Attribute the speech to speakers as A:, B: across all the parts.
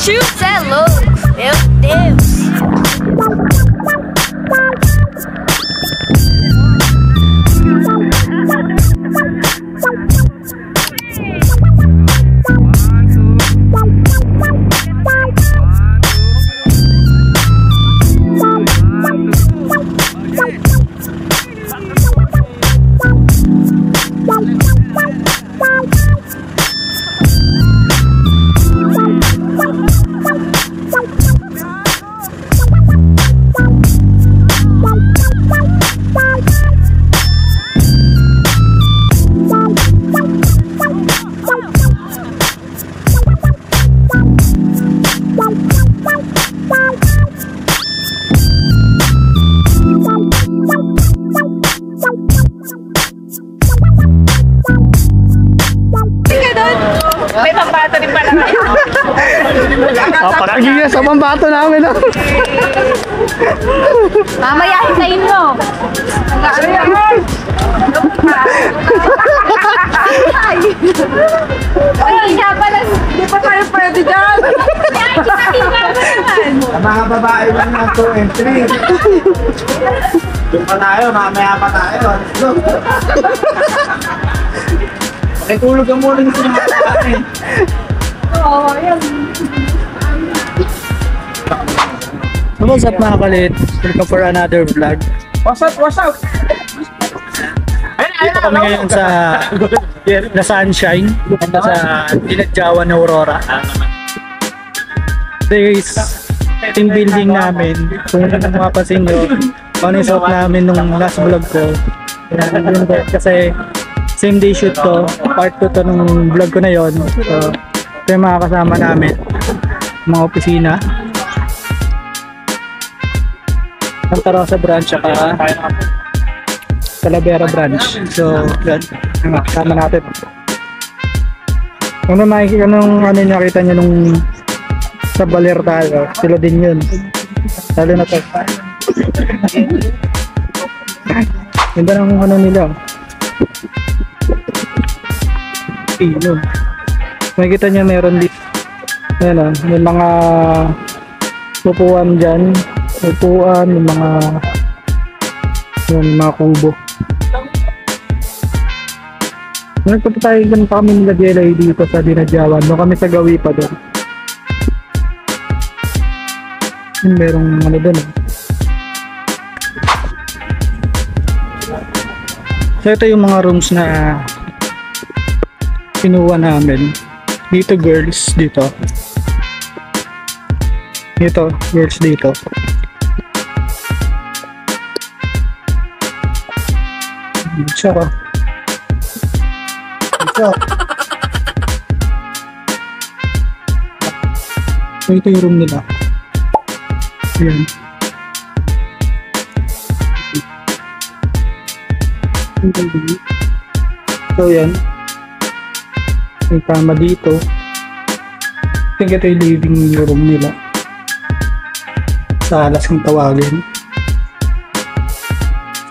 A: bicho, cê é louco, meu Deus.
B: May pambato rin pala kayo.
C: Parang sa pambato namin.
B: Mamaya hintayin mo. Ay, nga pala. Hindi pa tayo pwede dyan.
D: Mga babae lang ng 2 and 3. Doon pa tayo, mamaya pa tayo. Let's go. Pakitulog ka muna yung sinamatahin.
B: Oo, yan.
C: So what's up mga kalit? Welcome for another vlog.
D: What's up? What's up?
C: Dito kami ngayon sa na Sunshine, sa Dinadjawan na Aurora. This team building namin. Kung mapapansin nyo, ano yung suot namin nung last vlog ko. Yun ba? Kasi same day shoot to, part 2 to nung vlog ko na yon. So ito yung mga kasama namin, mga opisina, Santa Rosa branch at Talavera branch. So yan, kasama natin. Kung nakikita nung ano nakita nyo nung sa baler tayo, sila din yun, lalo na to. Ganda ng ano nila, yun. Makikita nyo meron dito, yan, may mga upuan dyan, may mga yun, mga kubo. Nagpunta tayo dyan pa kami nila GLA dito sa Dinadjawan, no kami sa Gawi pa doon. Yun, merong ano doon. So ito yung mga rooms na kinuha namin. Dito girls, dito girls dito. Tsaka ito yung room nila. Ayan. So yan, may kama dito. I think ito yung living room nila, salas kung tawagin.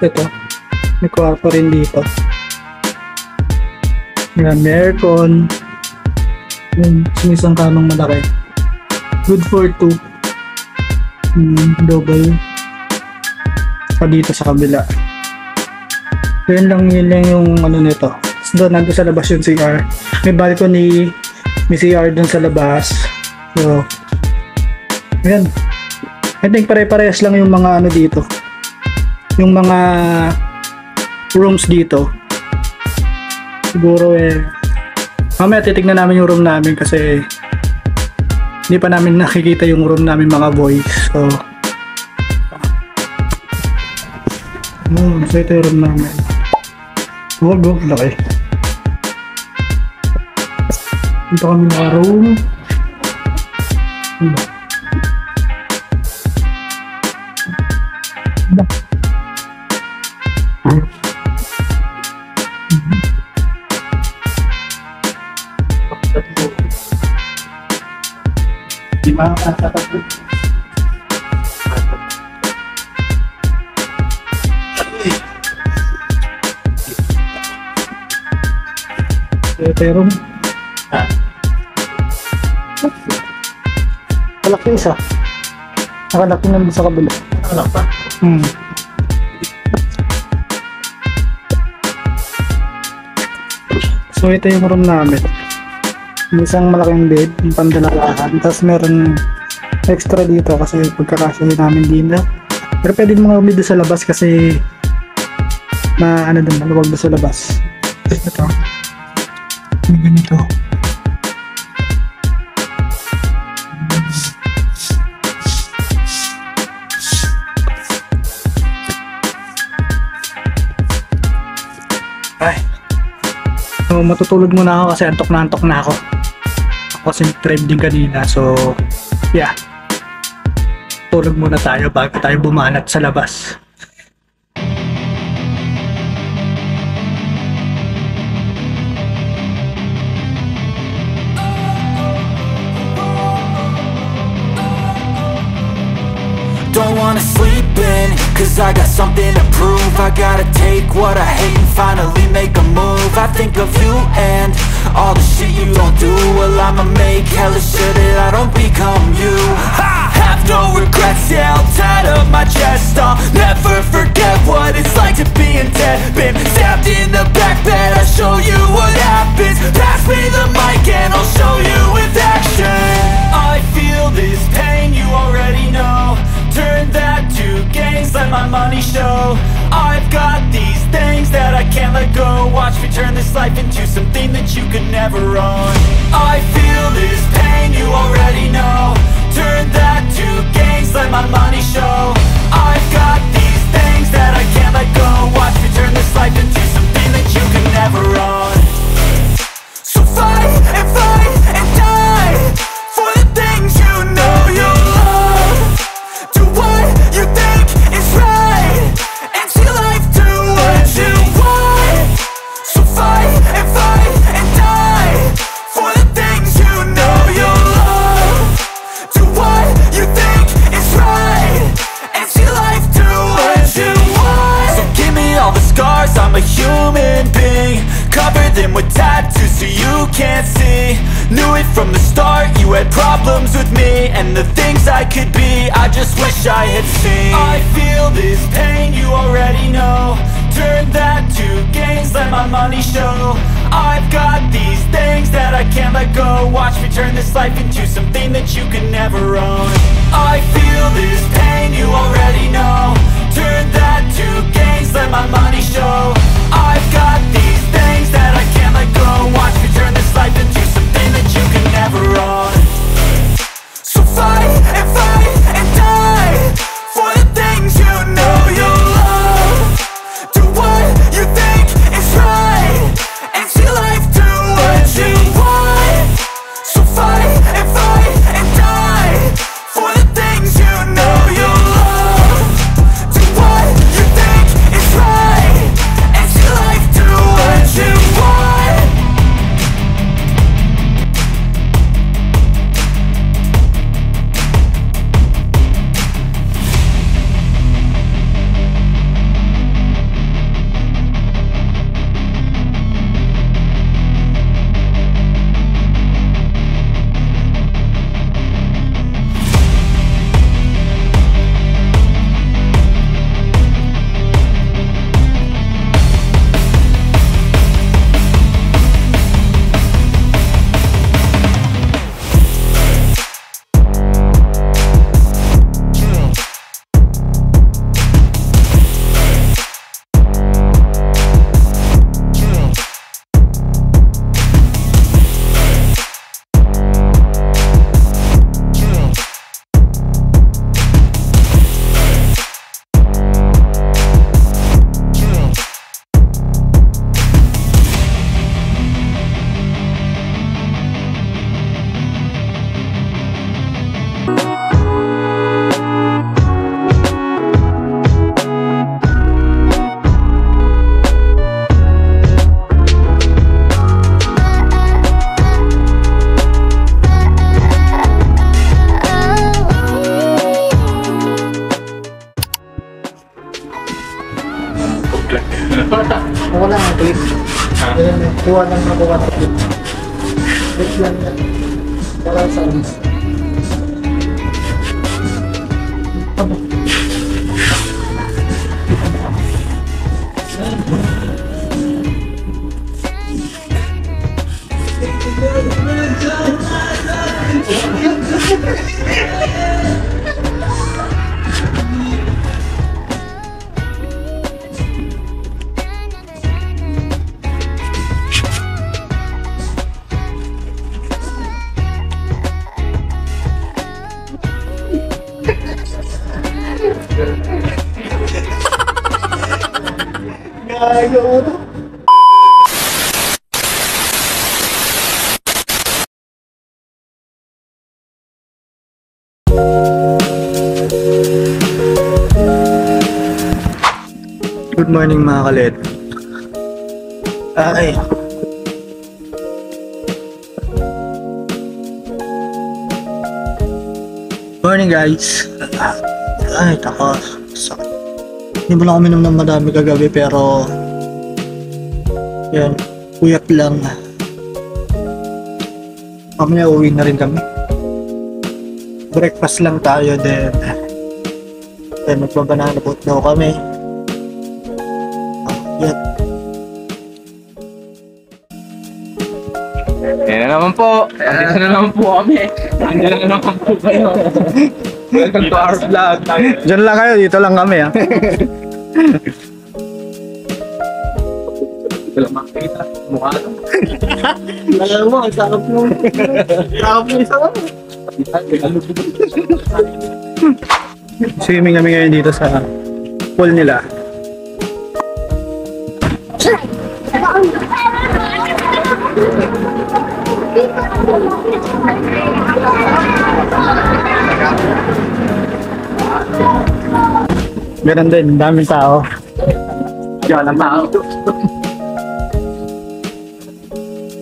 C: Ito, may kwarto rin dito. Yan, may aircon. Yan, sumisang kamang malaki. Good for 2. Double. Pa dito sa kabila. Yun lang yung ano nito. Doon, nandun sa labas yung CR. May balcony, may CR dun sa labas. So, yan. I think pare-parehas lang yung mga ano dito. Yung mga rooms dito. Siguro mamaya titignan namin yung room namin kasi hindi pa namin nakikita yung room namin mga boys. So, so ito yung room namin. Huwag go, laki. Dito kami naka-room. Di ba? Ito yung room. Nakalak yung isa. Nakalak yung nandun sa kabila.
D: Anak pa.
C: So ito yung room namin. May isang malaking bed, yung pandalalaan. Tapos meron extra dito kasi pagkakasya namin dito. Pero pwede mga bed sa labas kasi ano din, maluwag doon sa labas. Ito. May ganito. Ay. So, matutulog muna ako kasi antok na ako. Ako kasi trip din kanina. So, yeah. Tulog muna tayo bago tayo bumanat sa labas.
E: Don't wanna sleep in, cause I got something to prove. I gotta take what I hate and finally make a move. I think of you and all the shit you don't do. Well, I'ma make hella sure that I don't become you. I have no regrets, yeah, I'll tie up my chest. I'll never forget what it's like to be in debt. Been stabbed in the back bed, I'll show you what happens. Pass me the mic and I'll show you with action. I feel this pain, you already know. Turn that to gains, let my money show. I've got these things that I can't let go. Watch me turn this life into something that you could never own. I feel this pain, you already know. Turn that to gains, let my money show. I've got these things that I can't let go. Watch me turn this life into something that you could never own. So fight and die for the things you know you love. Do what you think is right and see life do what you want. So fight and die for the things you know you love. Do what you think is right and see life do what you want. So give me all the scars, I'm a human being. Cover them with tattoos so you can't see. Knew it from the start, you had problems with me and the things I could be, I just wish I had seen. I feel this pain, you already know. Turn that to gains, let my money show. I've got these things that I can't let go. Watch me turn this life into something that you could never own. I feel this pain, you already know. Turn that to gains, let my money show. I've got these things that I can't let go. Watch me turn this life into something that you can never own. So fight and die for the things you know you love. Do what you think is right and see life do what you want. So fight and die for the things you know you love. Do what you think is right and see life do what you want.
C: Ako lang ang click. Kuha lang na kuha ng click. Click lang yan. Wala sa alis. Good morning mga kalit. Ay. Morning guys. Ay, takos. Sakit. Hindi mo lang ako minom ng madami kagabi pero yan, puyat lang. Mamaya uwi na rin kami. Breakfast lang tayo then magbabanana boat daw kami. Yan.
D: Yan na naman po. Andito na naman po kami. Andito na naman po kayo. Welcome to our vlog.
C: Diyan lang kayo, dito lang kami ha.
D: Dito lang makikita. Mukha lang. Alam mo, ang sarap mo. Sarap mo isa lang.
C: Swimming kami ngayon dito sa pool nila. Meron din, daming tao.
D: Diyan ang tao.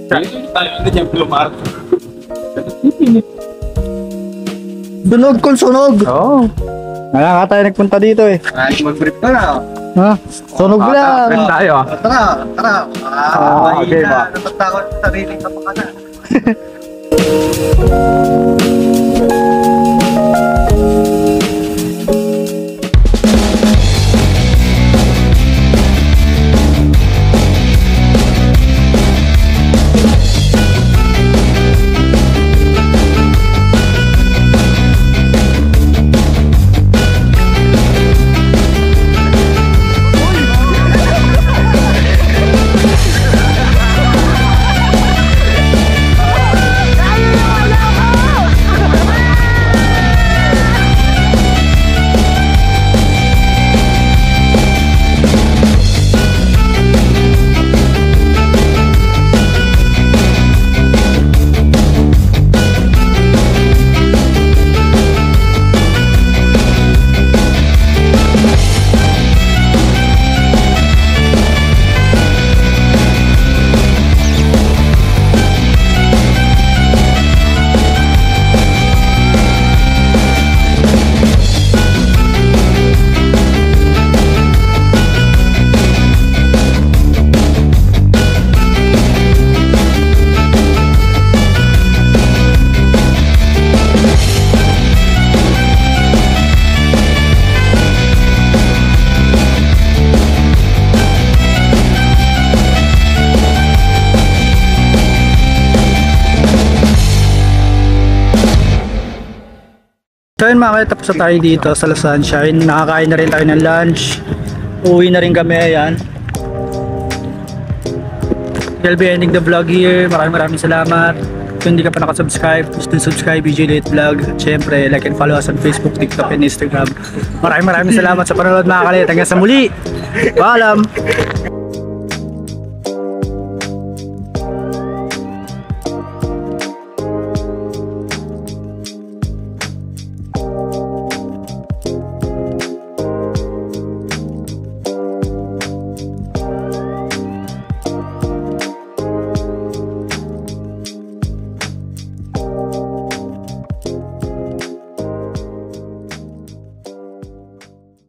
D: Tayo na dyan, Blumar.
C: Sunog kung sunog! Oo. Wala ka tayo nagpunta dito eh.
D: Ay, mag-brief na na.
C: Ha? Sunog lang!
D: Brief tayo.
C: Tara! Okay ba?
D: Napatakot sa sariling kapakanan.
C: So yun mga kaya, tapos na tayo dito sa La Sunshine. Nakakain na rin tayo ng lunch. Uwi na rin kami, ayan. I'll be ending the vlog here. Maraming salamat. Kung hindi ka pa nakasubscribe, please do subscribe BJ Late Vlog. At syempre, like and follow us on Facebook, TikTok, and Instagram. Maraming salamat sa panonood mga kalit. Hanggang sa muli. Paalam!